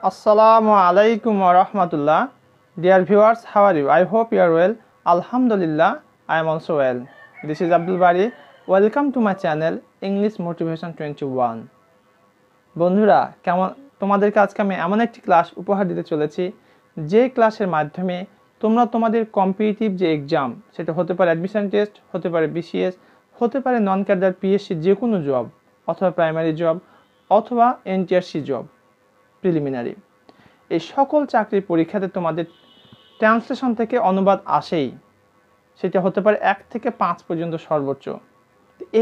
Assalamu alaikum wa rahmatullah. Dear viewers, how are you? I hope you are well. Alhamdulillah, I am also well. This is Abdul Bari. Welcome to my channel English Motivation 21. বন্ধুরা কেমন তোমাদেরকে আজকে আমি এমন একটি class উপহার দিতে চলেছি যে ক্লাসের মাধ্যমে তোমরা তোমাদের কম্পিটিটিভ যে এক্সাম সেটা হতে পারে অ্যাডমিশন টেস্ট, হতে পারে বিসিএস, হতে পারে নন ক্যাডার পিএসসি যে কোনো জব অথবা প্রাইমারি জব অথবা এনটিআরসি জব প্রিলিমিনারি, এই সকল চাকরির পরীক্ষাতে তোমাদের ট্রান্সলেশন থেকে অনুবাদ আসেই, সেটা হতে পারে 1 থেকে 5 পর্যন্ত সর্বোচ্চ।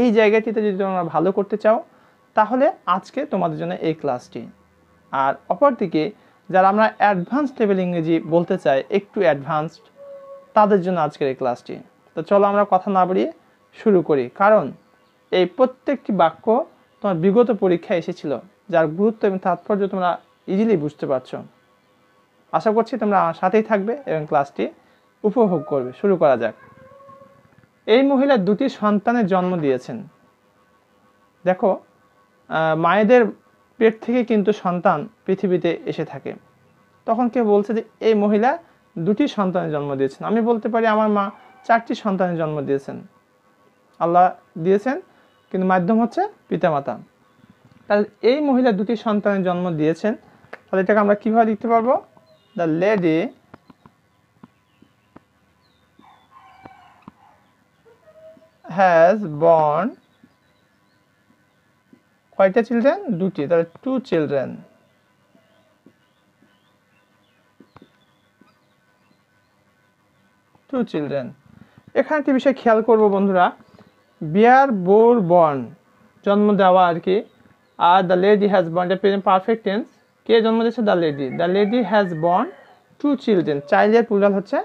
এই জায়গাটিতে যদি তোমরা ভালো করতে চাও তাহলে আজকে তোমাদের জন্য এই ক্লাসটি। আর অপরদিকে যারা আমরা অ্যাডভান্স লেভেল ইংরেজি বলতে চাই, একটু অ্যাডভান্সড, তাদের জন্য আজকের এই ক্লাসটি। তো চলো আমরা কথা না বাড়িয়ে শুরু করি, কারণ এই প্রত্যেকটি বাক্য তোমার বিগত পরীক্ষায় এসেছিল, যার গুরুত্ব এবং তাৎপর্য তোমরা ইজিলি বুঝতে পারছো। আশা করছি তোমরা আমার সাথেই থাকবে এবং ক্লাসটি উপভোগ করবে। শুরু করা যাক। এই মহিলা 2টি সন্তানের জন্ম দিয়েছেন। দেখো, মায়েদের পেট থেকে কিন্তু সন্তান পৃথিবীতে এসে থাকে। তখন কেউ বলছে যে এই মহিলা 2টি সন্তানের জন্ম দিয়েছেন। আমি বলতে পারি আমার মা 4টি সন্তানের জন্ম দিয়েছেন। আল্লাহ দিয়েছেন, কিন্তু মাধ্যম হচ্ছে পিতামাতা। তাহলে এই মহিলা 2টি সন্তানের জন্ম দিয়েছেন, তাহলে এটাকে আমরা কিভাবে লিখতে পারবো? দ্য লেডি হ্যাজ বর্ন কয়টা চিলড্রেন? 2টি, তাহলে 2 চিলড্রেন। এখানে একটি বিষয় খেয়াল করবো বন্ধুরা, বিয়ার বোর বর্ন জন্ম দেওয়া আর কি, আর দ্য লেডি হ্যাজ বর্ন এটা প্রেজেন্ট পারফেক্ট টেন্স। কে জন্ম দিয়েছে? The lady. The lady has born 2 children. চাইল্ডের প্লুরাল হচ্ছে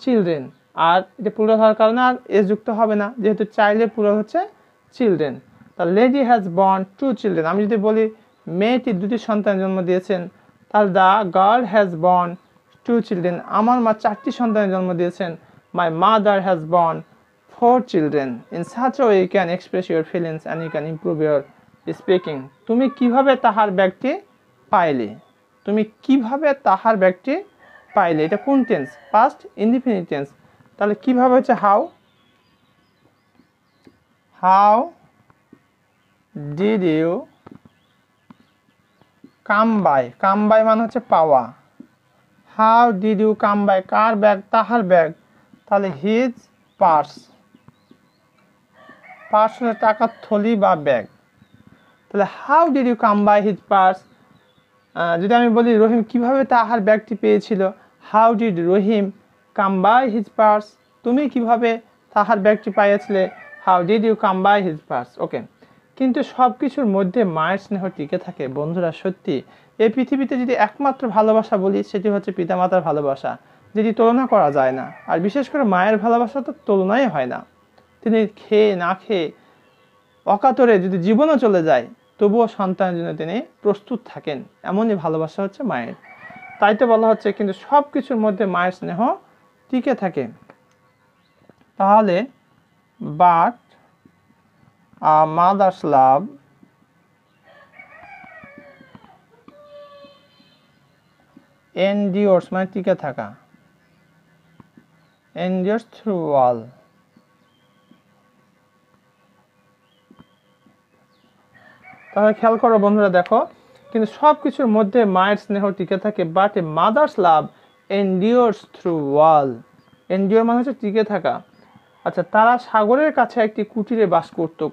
চিলড্রেন, আর এটা প্লুরাল হওয়ার কারণে আর এস যুক্ত হবে না, যেহেতু চাইল্ডের প্লুরাল হচ্ছে children. The lady has born 2 children. আমি যদি বলি মেয়েটি 2টি সন্তান জন্ম দিয়েছেন, তাহলে the girl has born 2 children. আমার মা 4টি সন্তানের জন্ম দিয়েছেন। My mother has born 4 children. In such a way you can express your feelings and you can improve your speaking. তুমি কিভাবে তাহার ব্যাগটি পাইলে? তুমি কিভাবে তাহার ব্যাগটি পাইলে? এটা কোন টেন্স? Past indefinite tense. তাহলে কিভাবে হচ্ছে how. How did you come by? Come by মানে হচ্ছে পাওয়া। How did you come by? কার ব্যাগ? তাহার ব্যাগ। তাহলে হিজ পার্স। পার্স হচ্ছে টাকার থলি বা ব্যাগ। তাহলে how did you come by his purse. যদি আমি বলি রহিম কিভাবে তাহার ব্যাগটি পেয়েছিল, how did Rahim come by his purse. তুমি কিভাবে তাহার ব্যাগটি পাইয়াছিলে, how did you come by his purse. Okay, কিন্তু সব কিছুর মধ্যে মায়ের স্নেহ টিকে থাকে। বন্ধুরা সত্যি, এই পৃথিবীতে যদি একমাত্র ভালোবাসা বলি সেটি হচ্ছে পিতামাতার ভালোবাসা, যেটি তুলনা করা যায় না। আর বিশেষ করে মায়ের ভালোবাসা তো তুলনাই হয় না। তিনি খেয়ে না খেয়ে অকাতরে যদি জীবনও চলে যায় তবুও সন্তানের জন্য তিনি প্রস্তুত থাকেন। এমনই ভালোবাসা হচ্ছে মায়ের। তাই তো বলা হচ্ছে কিন্তু সব কিছুর মধ্যে মায়ের স্নেহ টিকে থাকে। তাহলে বাট আ মাদার্স লাভ এন্ডিওর্স মানে টিকে থাকা, এন্ডিওর্স থ্রু অল। তাহলে খেয়াল করো বন্ধুরা, দেখো কিন্তু সব কিছুর মধ্যে মায়ের স্নেহ টিকে থাকে, but a mother's love endures through all. Endure মানে হচ্ছে টিকে থাকা। আচ্ছা, তারা সাগরের কাছে একটি কুটিরে বাস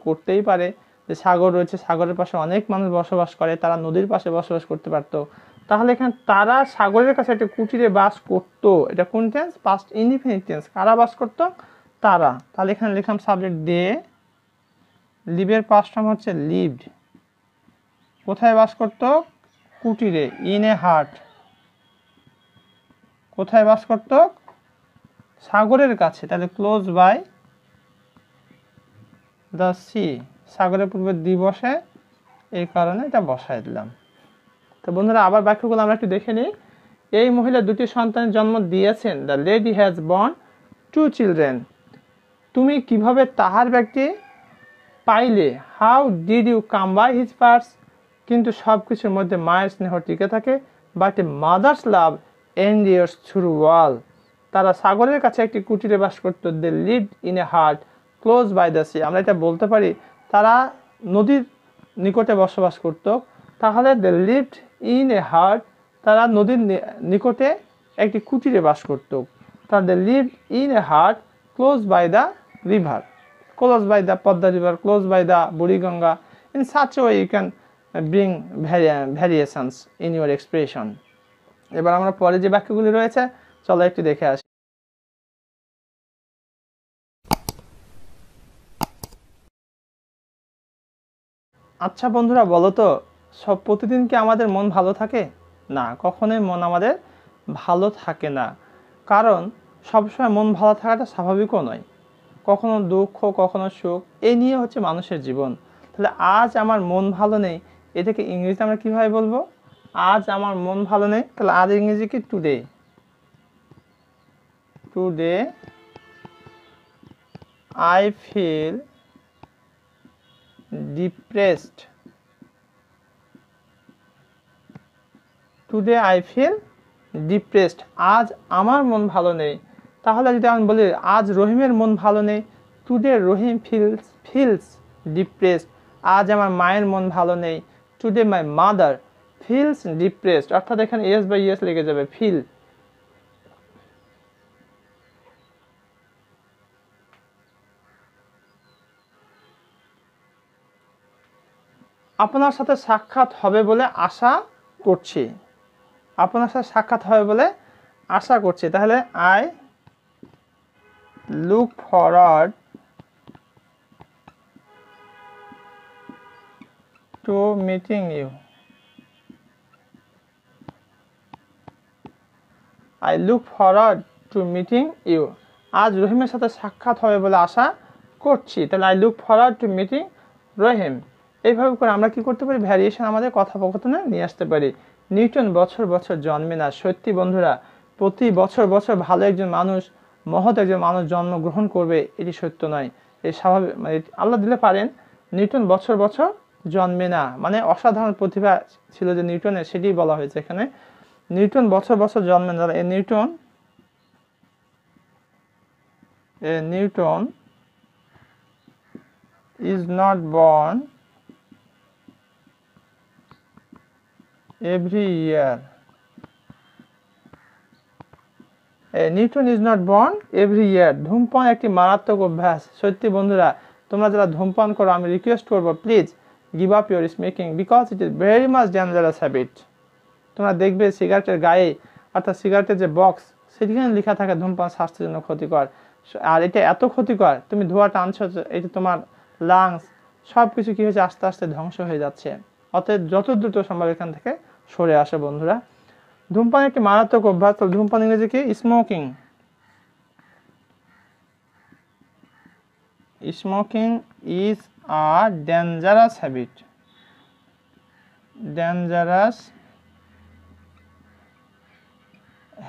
করতেই পারে, যে সাগর রয়েছে, সাগরের পাশে অনেক মানুষ বসবাস করে, তারা নদীর পাশে বসবাস করতে পারতো। তাহলে এখানে তারা সাগরের কাছে একটা কুটিরে বাস করতো, এটা কোন টেন্স? Past indefinite tense. কারা বাস করতো? তারা। তাহলে এখানে লিখলাম সাবজেক্ট দে, লিভের পাস্ট ফর্ম হচ্ছে লিভড। কোথায় বাস করতো? কুটিরে, ইন এ হাট। কোথায় বাস করতো? সাগরের কাছে, তাহলে ক্লোজ বাই দ্য সি। সাগরের পূর্বে দি বসে, এই কারণে এটা বসায় দিলাম। তো বন্ধুরা আবার বাক্যগুলো আমরা একটু দেখে নিই। এই মহিলা 2টি সন্তানের জন্ম দিয়েছেন। The lady has born 2 children. তুমি কিভাবে তাহার ব্যাগটি পাইলে? How did you come by his purse. কিন্তু সব কিছুর মধ্যে মায়ের স্নেহ টিকে থাকে। But a mother's love endures through all. তারা সাগরের কাছে একটি কুটিরে বাস করত। They lived in a hut close by the sea. আমরা এটা বলতে পারি তারা নদীর নিকটে বসবাস করত। তাহলে they lived in a hut, তারা নদীর নিকটে একটি কুটিরে বাস করত। তারা they lived in a hut close by the river, close by the Padma river, close by the Buriganga. In such way you can bring variations in your expression. এবার আমরা পরে যে বাক্যগুলি রয়েছে চলো একটু দেখে আসি। আচ্ছা বন্ধুরা, বলো তো সব প্রতিদিন কি আমাদের মন ভালো থাকে? না, কখনোই মন আমাদের ভালো থাকে না। কারণ সবসময় মন ভালো থাকাটা স্বাভাবিকও নয়। কখনো দুঃখ, কখনো সুখ, এই নিয়ে হচ্ছে মানুষের জীবন। তাহলে আজ আমার মন ভালো নেই, এটাকে ইংরেজিতে আমরা কীভাবে বলবো? আজ আমার মন ভালো নেই, তাহলে আজ ইংরেজি কি? Today. Today I feel depressed. Today I feel depressed, আজ আমার মন ভালো নেই। তাহলে যদি আমি বলি আজ রহিমের মন ভালো নেই, টুডে রহিম ফিলস ডিপ্রেসড, আজ আমার মায়ের মন ভালো নেই। Today my mother feels depressed, অর্থাৎ এখানে এস বাই এস লেগে যাবে, ফিল। আপনার সাথে সাক্ষাৎ হবে বলে আশা করছি। আপনার সাথে সাক্ষাৎ হবে বলে আশা করছি। তাহলে I look forward to meeting you. I look forward to meeting you, আজ রহিমের সাথে সাক্ষাৎ হবে বলে আশা করছি। তাহলে I look forward to meeting Rahim. এইভাবে করে আমরা কি করতে পারি? ভ্যারিয়েশন আমাদের কথোপকথনে নিয়ে আসতে পারি। নিউটন বছর বছর জন্মে না। সত্যি বন্ধুরা, প্রতি বছর বছর ভালো একজন মানুষ, মহৎ একজন মানুষ জন্মগ্রহণ করবে এটি সত্য নয়, এই স্বাভাবিক, মানে আল্লাহ দিলে পারেন। নিউটন বছর বছর জন্মে না, মানে অসাধারণ প্রতিভা ছিল যে নিউটনের, সেটি বলা হয়েছে এখানে। নিউটন বছর বছর জন্মে না। Newton is not born every year. Newton is not born every year. ধূমপান একটি মারাত্মক অভ্যাস। সত্যি বন্ধুরা, তোমরা যারা ধূমপান করো আমি রিকোয়েস্ট করবো, please give up your smoking because it is very much dangerous habit. তোমরা দেখবে সিগারেটের গায়ে, অর্থাৎ সিগারেটের যে বক্স, সেখানে লেখা থাকে ধূমপান স্বাস্থ্যের জন্য ক্ষতিকর। আর এটা এত ক্ষতিকর, তুমি ধোঁয়া টানছো, এটা তোমার লাংস সব কিছু কী হয়েছে, আস্তে আস্তে ধ্বংস হয়ে যাচ্ছে। অতএব যত দ্রুত সম্ভব এখান থেকে সরে আসে বন্ধুরা। ধূমপান একটি মারাত্মক অভ্যাস। ধূমপান ইংরেজি কি? Smoking. Smoking is a dangerous habit. Dangerous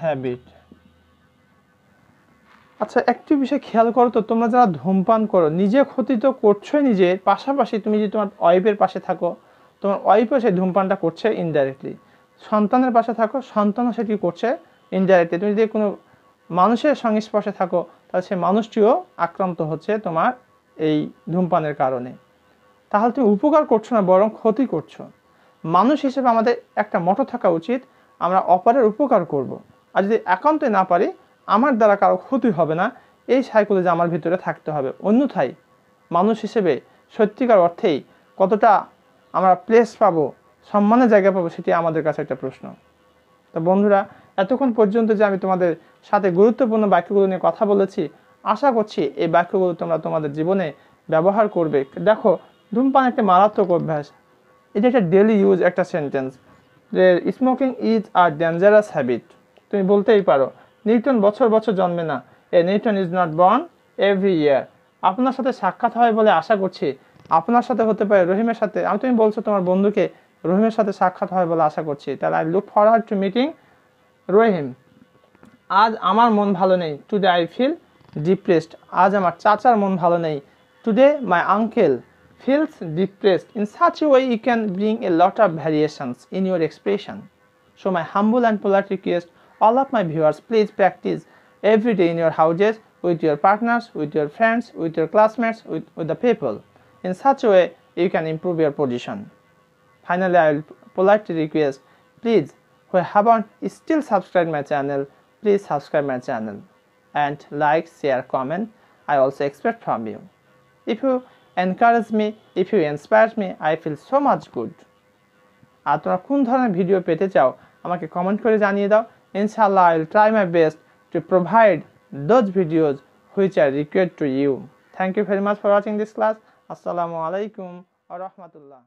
habit. আচ্ছা, একটি বিষয় খেয়াল করো তো, তোমরা যারা ধূমপান করো নিজে ক্ষতি তো করছোই নিজের, পাশাপাশি তুমি যদি তোমার ওয়াইফের পাশে থাকো, তোমার ওয়াইফও সেই ধূমপানটা করছে ইনডাইরেক্টলি। সন্তানের পাশে থাকো, সন্তানও সেটি করছে ইনডাইরেক্টলি। তুমি যদি কোনো মানুষের সংস্পর্শে থাকো, তাহলে সেই মানুষটিও আক্রান্ত হচ্ছে তোমার এই ধূমপানের কারণে। তাহলে তুমি উপকার করছো না, বরং ক্ষতি করছো। মানুষ হিসেবে আমাদের একটা মটো থাকা উচিত, আমরা অপরের উপকার করব। আর যদি একান্তই না পারি, আমার দ্বারা কারো ক্ষতি হবে না, এই সাইকোলজি আমার ভিতরে থাকতে হবে। অন্যথায় মানুষ হিসেবে সত্যিকার অর্থেই কতটা আমরা প্লেস পাবো, সম্মানের জায়গা পাবো, সেটি আমাদের কাছে একটা প্রশ্ন। তো বন্ধুরা, এতক্ষণ পর্যন্ত যে আমি তোমাদের সাথে গুরুত্বপূর্ণ বাক্যগুলো নিয়ে কথা বলেছি, আশা করছি এই বাক্যগুলো তোমরা তোমাদের জীবনে ব্যবহার করবে। দেখো, ধূমপান একটা মারাত্মক অভ্যাস, এটা একটা ডেলি ইউজ একটা সেন্টেন্স, যে smoking is a dangerous habit. তুমি বলতেই পারো নিউটন বছর বছর জন্মে না। Newton is not born every year. আপনার সাথে সাক্ষাৎ হয় বলে আশা করছি। আপনার সাথে হতে পারে, রহিমের সাথে। তুমি বলছো তোমার বন্ধুকে রহিমের সাথে সাক্ষাৎ হয় বলে আশা করছি, তাহলে I look forward to meeting Rahim. আজ আমার মন ভালো নেই। টুডে আই ফিল ডিপ্রেসড, আজ আমার চাচার মন ভালো নেই। Today my uncle feels depressed. In such a way, you can bring a lot of variations in your expression. So my humble and polite request, all of my viewers, please practice every day in your houses, with your partners, with your friends, with your classmates, with the people. In such a way, you can improve your position. Finally, I will politely request, please, who haven't still subscribed my channel, please subscribe my channel and like, share, comment. I also expect from you. If you encourage me, if you inspire me, I feel so much good. আর তোমরা কোন ধরনের video পেতে চাও আমাকে comment করে জানিয়ে দাও। ইনশাআল্লাহ I will try my best to provide those videos which are required to you. Thank you very much for watching this class. Assalamu alaikum wa rahmatullah.